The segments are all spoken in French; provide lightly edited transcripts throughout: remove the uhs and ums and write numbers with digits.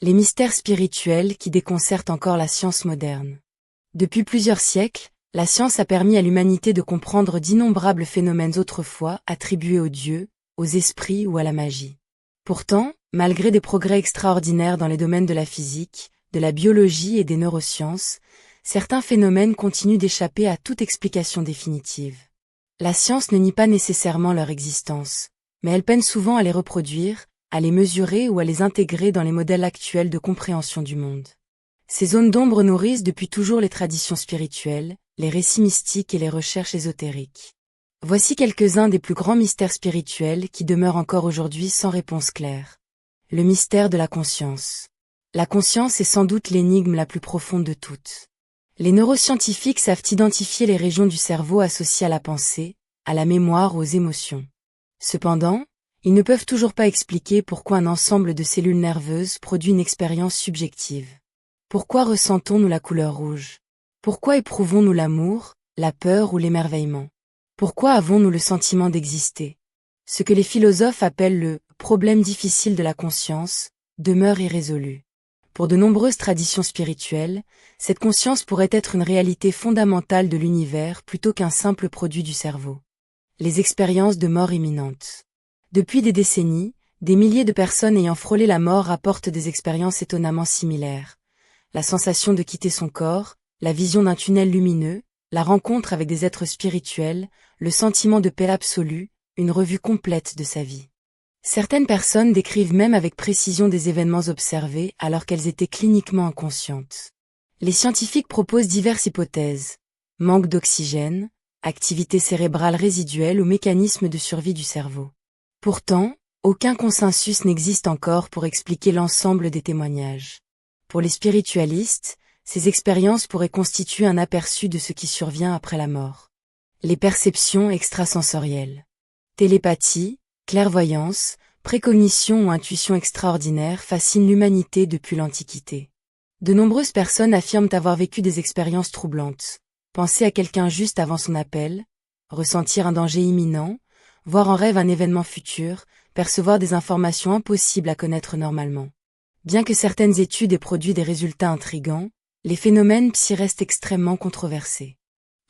Les mystères spirituels qui déconcertent encore la science moderne. Depuis plusieurs siècles, la science a permis à l'humanité de comprendre d'innombrables phénomènes autrefois attribués aux dieux, aux esprits ou à la magie. Pourtant, malgré des progrès extraordinaires dans les domaines de la physique, de la biologie et des neurosciences, certains phénomènes continuent d'échapper à toute explication définitive. La science ne nie pas nécessairement leur existence, mais elle peine souvent à les reproduire, à les mesurer ou à les intégrer dans les modèles actuels de compréhension du monde. Ces zones d'ombre nourrissent depuis toujours les traditions spirituelles, les récits mystiques et les recherches ésotériques. Voici quelques-uns des plus grands mystères spirituels qui demeurent encore aujourd'hui sans réponse claire. Le mystère de la conscience. La conscience est sans doute l'énigme la plus profonde de toutes. Les neuroscientifiques savent identifier les régions du cerveau associées à la pensée, à la mémoire ou aux émotions. Cependant, ils ne peuvent toujours pas expliquer pourquoi un ensemble de cellules nerveuses produit une expérience subjective. Pourquoi ressentons-nous la couleur rouge? Pourquoi éprouvons-nous l'amour, la peur ou l'émerveillement? Pourquoi avons-nous le sentiment d'exister? Ce que les philosophes appellent le « problème difficile de la conscience » demeure irrésolu. Pour de nombreuses traditions spirituelles, cette conscience pourrait être une réalité fondamentale de l'univers plutôt qu'un simple produit du cerveau. Les expériences de mort imminente. Depuis des décennies, des milliers de personnes ayant frôlé la mort rapportent des expériences étonnamment similaires. La sensation de quitter son corps, la vision d'un tunnel lumineux, la rencontre avec des êtres spirituels, le sentiment de paix absolue, une revue complète de sa vie. Certaines personnes décrivent même avec précision des événements observés alors qu'elles étaient cliniquement inconscientes. Les scientifiques proposent diverses hypothèses. Manque d'oxygène, activité cérébrale résiduelle ou mécanisme de survie du cerveau. Pourtant, aucun consensus n'existe encore pour expliquer l'ensemble des témoignages. Pour les spiritualistes, ces expériences pourraient constituer un aperçu de ce qui survient après la mort. Les perceptions extrasensorielles. Télépathie, clairvoyance, précognition ou intuition extraordinaire fascinent l'humanité depuis l'Antiquité. De nombreuses personnes affirment avoir vécu des expériences troublantes. Penser à quelqu'un juste avant son appel, ressentir un danger imminent, voir en rêve un événement futur, percevoir des informations impossibles à connaître normalement. Bien que certaines études aient produit des résultats intrigants, les phénomènes psy restent extrêmement controversés.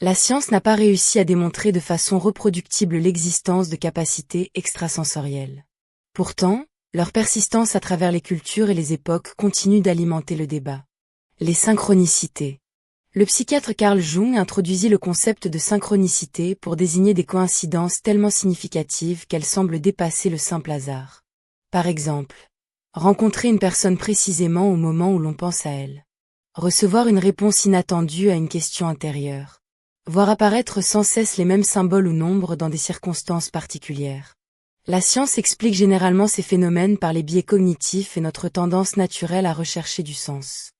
La science n'a pas réussi à démontrer de façon reproductible l'existence de capacités extrasensorielles. Pourtant, leur persistance à travers les cultures et les époques continue d'alimenter le débat. Les synchronicités. Le psychiatre Carl Jung introduisit le concept de synchronicité pour désigner des coïncidences tellement significatives qu'elles semblent dépasser le simple hasard. Par exemple, rencontrer une personne précisément au moment où l'on pense à elle. Recevoir une réponse inattendue à une question intérieure. Voir apparaître sans cesse les mêmes symboles ou nombres dans des circonstances particulières. La science explique généralement ces phénomènes par les biais cognitifs et notre tendance naturelle à rechercher du sens.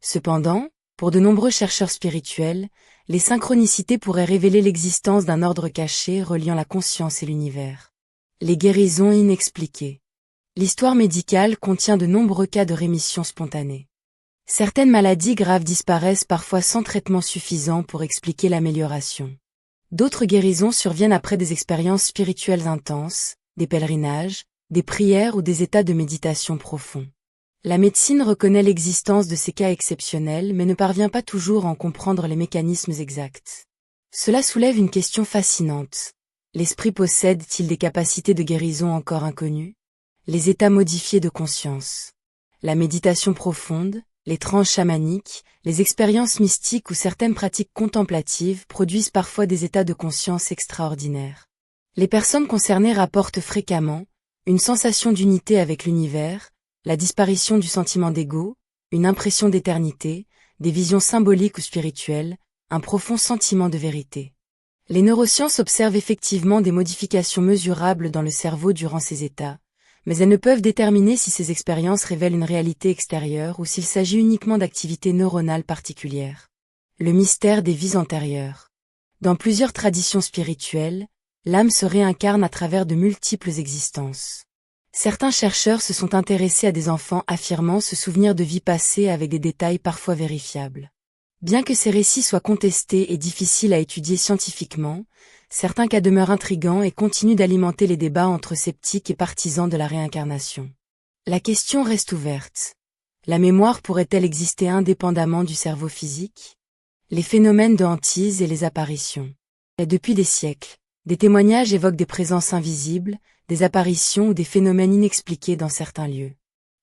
Cependant, pour de nombreux chercheurs spirituels, les synchronicités pourraient révéler l'existence d'un ordre caché reliant la conscience et l'univers. Les guérisons inexpliquées. L'histoire médicale contient de nombreux cas de rémission spontanée. Certaines maladies graves disparaissent parfois sans traitement suffisant pour expliquer l'amélioration. D'autres guérisons surviennent après des expériences spirituelles intenses, des pèlerinages, des prières ou des états de méditation profonds. La médecine reconnaît l'existence de ces cas exceptionnels mais ne parvient pas toujours à en comprendre les mécanismes exacts. Cela soulève une question fascinante. L'esprit possède-t-il des capacités de guérison encore inconnues? Les états modifiés de conscience. La méditation profonde, les transes chamaniques, les expériences mystiques ou certaines pratiques contemplatives produisent parfois des états de conscience extraordinaires. Les personnes concernées rapportent fréquemment une sensation d'unité avec l'univers, la disparition du sentiment d'ego, une impression d'éternité, des visions symboliques ou spirituelles, un profond sentiment de vérité. Les neurosciences observent effectivement des modifications mesurables dans le cerveau durant ces états, mais elles ne peuvent déterminer si ces expériences révèlent une réalité extérieure ou s'il s'agit uniquement d'activités neuronales particulières. Le mystère des vies antérieures. Dans plusieurs traditions spirituelles, l'âme se réincarne à travers de multiples existences. Certains chercheurs se sont intéressés à des enfants affirmant se souvenir de vies passées avec des détails parfois vérifiables. Bien que ces récits soient contestés et difficiles à étudier scientifiquement, certains cas demeurent intrigants et continuent d'alimenter les débats entre sceptiques et partisans de la réincarnation. La question reste ouverte. La mémoire pourrait-elle exister indépendamment du cerveau physique? Les phénomènes de hantise et les apparitions. Et depuis des siècles, des témoignages évoquent des présences invisibles, des apparitions ou des phénomènes inexpliqués dans certains lieux.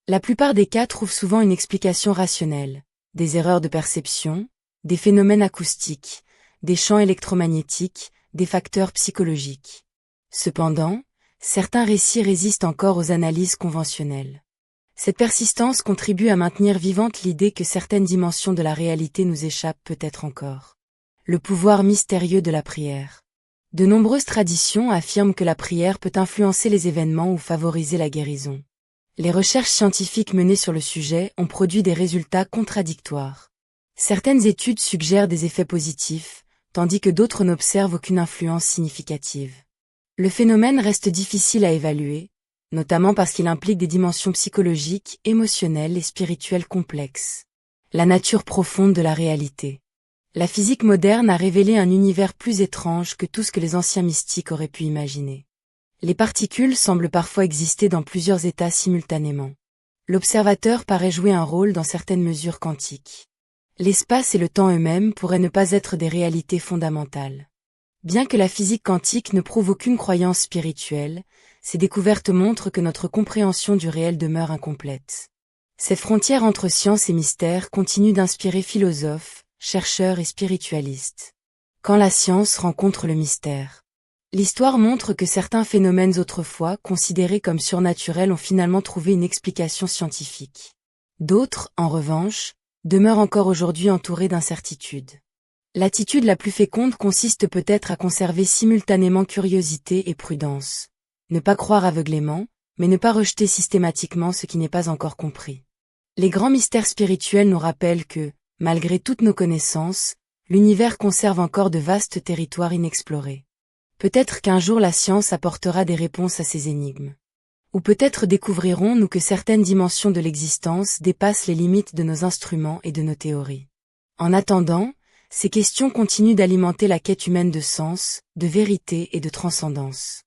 La plupart des cas trouvent souvent une explication rationnelle, des erreurs de perception, des phénomènes acoustiques, des champs électromagnétiques, des facteurs psychologiques. Cependant, certains récits résistent encore aux analyses conventionnelles. Cette persistance contribue à maintenir vivante l'idée que certaines dimensions de la réalité nous échappent peut-être encore. Le pouvoir mystérieux de la prière. De nombreuses traditions affirment que la prière peut influencer les événements ou favoriser la guérison. Les recherches scientifiques menées sur le sujet ont produit des résultats contradictoires. Certaines études suggèrent des effets positifs, tandis que d'autres n'observent aucune influence significative. Le phénomène reste difficile à évaluer, notamment parce qu'il implique des dimensions psychologiques, émotionnelles et spirituelles complexes. La nature profonde de la réalité. La physique moderne a révélé un univers plus étrange que tout ce que les anciens mystiques auraient pu imaginer. Les particules semblent parfois exister dans plusieurs états simultanément. L'observateur paraît jouer un rôle dans certaines mesures quantiques. L'espace et le temps eux-mêmes pourraient ne pas être des réalités fondamentales. Bien que la physique quantique ne prouve aucune croyance spirituelle, ces découvertes montrent que notre compréhension du réel demeure incomplète. Cette frontière entre science et mystère continue d'inspirer philosophes, chercheurs et spiritualistes. Quand la science rencontre le mystère. L'histoire montre que certains phénomènes autrefois considérés comme surnaturels ont finalement trouvé une explication scientifique. D'autres, en revanche, demeurent encore aujourd'hui entourés d'incertitudes. L'attitude la plus féconde consiste peut-être à conserver simultanément curiosité et prudence. Ne pas croire aveuglément, mais ne pas rejeter systématiquement ce qui n'est pas encore compris. Les grands mystères spirituels nous rappellent que, malgré toutes nos connaissances, l'univers conserve encore de vastes territoires inexplorés. Peut-être qu'un jour la science apportera des réponses à ces énigmes. Ou peut-être découvrirons-nous que certaines dimensions de l'existence dépassent les limites de nos instruments et de nos théories. En attendant, ces questions continuent d'alimenter la quête humaine de sens, de vérité et de transcendance.